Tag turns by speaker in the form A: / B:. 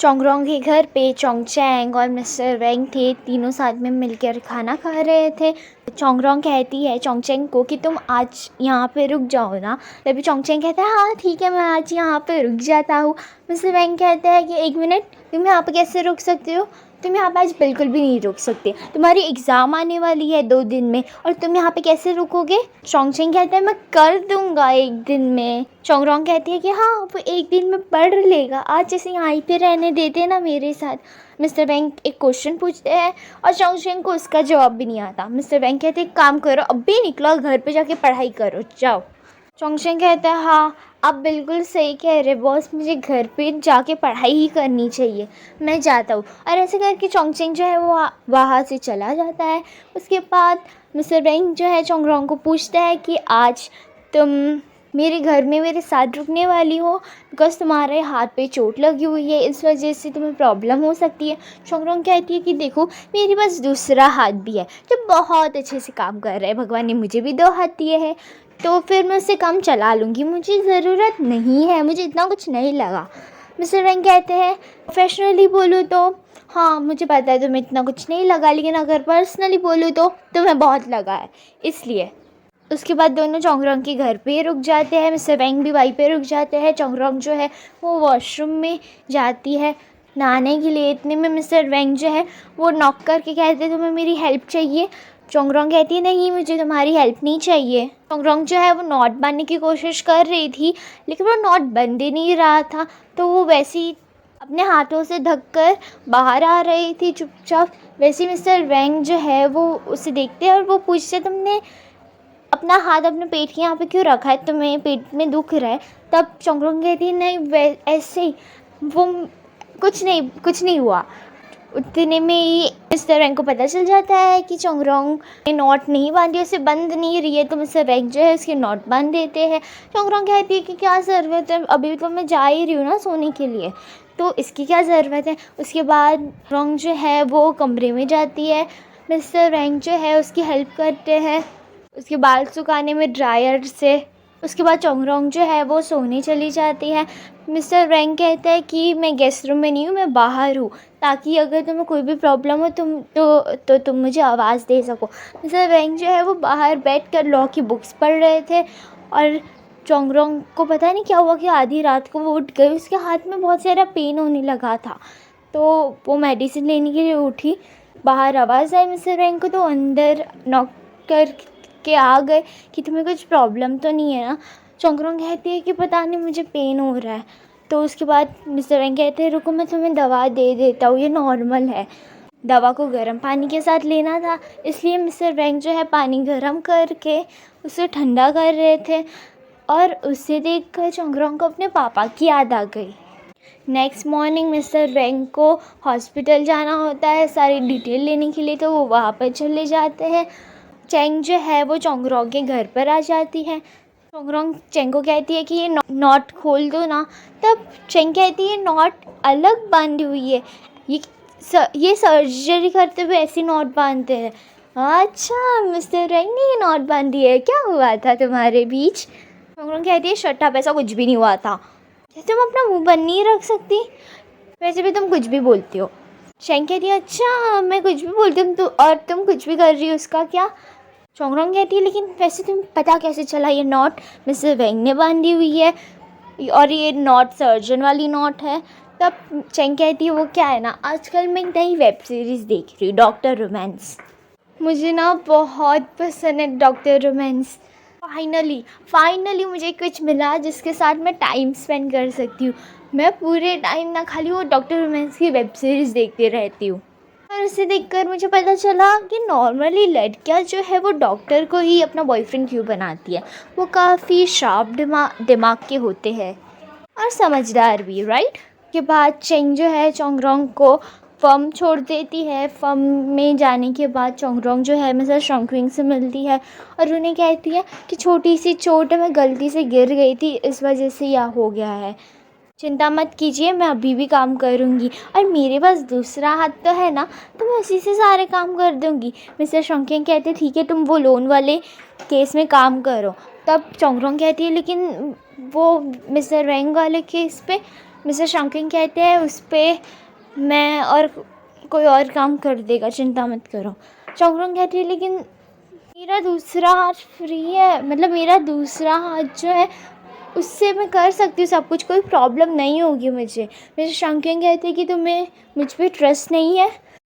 A: चोंगरोंग के घर पे चोंगचैंग और मिस्टर वेंग थे। तीनों साथ में मिलकर खाना खा रहे थे। चोंगरोंग कहती है चोंगचैंग को कि तुम आज यहाँ पे रुक जाओ ना। तभी चोंगचैंग कहता है हाँ ठीक है, मैं आज यहाँ पे रुक जाता हूँ। मिस्टर वेंग कहता है कि एक मिनट, तुम यहाँ पे कैसे रुक सकते हो? तुम यहाँ पे आज बिल्कुल भी नहीं रुक सकते, तुम्हारी एग्ज़ाम आने वाली है 2 दिन में, और तुम यहाँ पे कैसे रुकोगे? चोंगचैंग कहता है मैं कर दूँगा 1 दिन में। चोंगरोंग कहती है कि हाँ वो 1 दिन में पढ़ लेगा, आज इसे यहाँ पे रहने देते ना मेरे साथ। मिस्टर वेंग एक क्वेश्चन पूछते हैं और चोंगचैंग को उसका जवाब भी नहीं आता। मिस्टर वेंग कहते हैं काम करो, अभी निकलो, घर पे जाके पढ़ाई करो, जाओ। चोंगचैंग कहता है हाँ आप बिल्कुल सही कह रहे बॉस, मुझे घर पे जाके पढ़ाई ही करनी चाहिए, मैं जाता हूँ। और ऐसे करके चोंगचैंग जो है वो वहाँ से चला जाता है। उसके बाद मिस्टर वेंग जो है चोंगरोंग को पूछता है कि आज तुम मेरे घर में मेरे साथ रुकने वाली हो, बिकॉज तुम्हारे हाथ पे चोट लगी हुई है, इस वजह से तुम्हें प्रॉब्लम हो सकती है। चोंगरोंग कहती है कि देखो मेरे पास दूसरा हाथ भी है जो बहुत अच्छे से काम कर रहा है, भगवान ने मुझे भी 2 हाथ दिए हैं, तो फिर मैं उससे काम चला लूँगी, मुझे ज़रूरत नहीं है, मुझे इतना कुछ नहीं लगा। मिस्टर वेंग कहते हैं प्रोफेशनली बोलूँ तो हाँ मुझे पता है तुम्हें इतना कुछ नहीं लगा, लेकिन अगर पर्सनली बोलूँ तो तुम्हें बहुत लगा है, इसलिए। उसके बाद दोनों चोंगरोंग के घर पे रुक जाते हैं। मिस्टर वेंग भी वहीं पे रुक जाते हैं। चोंगरोंग जो है वो वॉशरूम में जाती है नहाने के लिए। इतने में मिस्टर वेंग जो है वो नॉक करके कहते हैं तुम्हें मेरी हेल्प चाहिए। चोंगरोंग कहती है नहीं मुझे तुम्हारी हेल्प नहीं चाहिए। चोंगरोंग जो है वो नॉट बांधने की कोशिश कर रही थी, लेकिन वो नॉट बंध ही नहीं रहा था, तो वो वैसे ही अपने हाथों से ढककर बाहर आ रही थी चुपचाप। वैसे मिस्टर वेंग जो है वो उसे देखते हैं और वो पूछते तुमने अपना हाथ अपने पेट के यहाँ पे क्यों रखा है, तुम्हें पेट में दुख रहा है? तब चोंगरोंग कहती है नहीं ऐसे ही, वो कुछ नहीं हुआ। उतने में ही मिस्टर वेंग को पता चल जाता है कि चोंगरोंग ने नॉट नहीं बांधी, उसे बंद नहीं रही है, तो मिस्टर वेंग जो है उसके नॉट बांध देते हैं। चोंगरोंग कहती है कि क्या ज़रूरत है, अभी तो मैं जा ही रही हूँ ना सोने के लिए, तो इसकी क्या ज़रूरत है। उसके बाद चोंगरोंग जो है वो कमरे में जाती है। मिस्टर वेंग जो है उसकी हेल्प करते हैं उसके बाल सुखाने में ड्रायर से। उसके बाद चोंगरोंग जो है वो सोने चली जाती है। मिस्टर वेंग कहता है कि मैं गेस्ट रूम में नहीं हूँ, मैं बाहर हूँ, ताकि अगर तुम्हें कोई भी प्रॉब्लम हो तुम मुझे आवाज़ दे सको। मिस्टर वेंग जो है वो बाहर बैठकर लॉ की बुक्स पढ़ रहे थे और चोंगरोंग को पता नहीं क्या हुआ कि आधी रात को वो उठ गई। उसके हाथ में बहुत सारा पेन होने लगा था, तो वो मेडिसिन लेने के लिए उठी। बाहर आवाज़ आई मिस्टर वेंग को, तो अंदर नॉक कर के आ गए कि तुम्हें कुछ प्रॉब्लम तो नहीं है ना। चोंगरोंग कहती है कि पता नहीं मुझे पेन हो रहा है। तो उसके बाद मिस्टर वेंग कहते हैं रुको मैं तुम्हें दवा दे देता हूँ, ये नॉर्मल है। दवा को गर्म पानी के साथ लेना था, इसलिए मिस्टर वेंग जो है पानी गर्म करके उसे ठंडा कर रहे थे, और उसे देखकर चोंगरोंग को अपने पापा की याद आ गई। नेक्स्ट मॉर्निंग मिस्टर वेंग को हॉस्पिटल जाना होता है सारी डिटेल लेने के लिए, तो वो वहाँ पर चले जाते हैं। चैंग जो है वो चोंगरोंग के घर पर आ जाती है। चोंगरोंग चैंग को कहती है कि ये नॉट खोल दो ना। तब चैंग कहती है नॉट अलग बांधी हुई है, ये सर्जरी करते हुए ऐसी नॉट बांधते हैं। अच्छा मिस्टर वेंग ने ये नॉट बांधी है, क्या हुआ था तुम्हारे बीच? चोंगरोंग कहती है शट अप, ऐसा कुछ भी नहीं हुआ था। तुम अपना मुंह बंद नहीं रख सकती, वैसे भी तुम कुछ भी बोलती हो। चैंग कहती है अच्छा मैं कुछ भी बोलती हूँ तो और तुम कुछ भी कर रही हो, उसका क्या? चोंगरोंग कहती है लेकिन वैसे तुम पता कैसे चला ये नॉट मिस्टर वेंग ने बांधी हुई है और ये नॉट सर्जन वाली नॉट है? तब चैंग कहती है वो क्या है ना, आजकल मैं एक नई वेब सीरीज़ देख रही हूँ डॉक्टर रोमांस, मुझे ना बहुत पसंद है डॉक्टर रोमांस। फाइनली मुझे कुछ मिला जिसके साथ मैं टाइम स्पेंड कर सकती हूँ। मैं पूरे टाइम ना खाली वो डॉक्टर रोमांस की वेब सीरीज़ देखती रहती हूँ। और उसे देखकर मुझे पता चला कि नॉर्मली लड़कियाँ जो है वो डॉक्टर को ही अपना बॉयफ्रेंड क्यों बनाती है, वो काफ़ी शार्प दिमाग के होते हैं और समझदार भी, राइट। के बाद चैंग जो है चोंगरोंग को फर्म छोड़ देती है। फर्म में जाने के बाद चोंगरोंग जो है मिस्टर शॉन्गक्विंग से मिलती है और उन्हें कहती है कि छोटी सी चोट है, मैं गलती से गिर गई थी, इस वजह से यह हो गया है, चिंता मत कीजिए, मैं अभी भी काम करूँगी और मेरे पास दूसरा हाथ तो है ना, तो मैं उसी से सारे काम कर दूँगी। मिस्टर शॉन्गक्विंग कहते ठीक है तुम वो लोन वाले केस में काम करो। तब चोंगरोंग कहती है लेकिन वो मिस्टर वेंग वाले केस पे मिस्टर शॉकिंग कहते हैं उस पर मैं और कोई और काम कर देगा, चिंता मत करो। चोंगरोंग कहती है लेकिन मेरा दूसरा हाथ फ्री है, मतलब मेरा दूसरा हाथ जो है उससे मैं कर सकती हूँ सब कुछ, कोई प्रॉब्लम नहीं होगी मुझे। मिस्टर शॉकिंग कहते हैं कि तुम्हें मुझ पर ट्रस्ट नहीं है।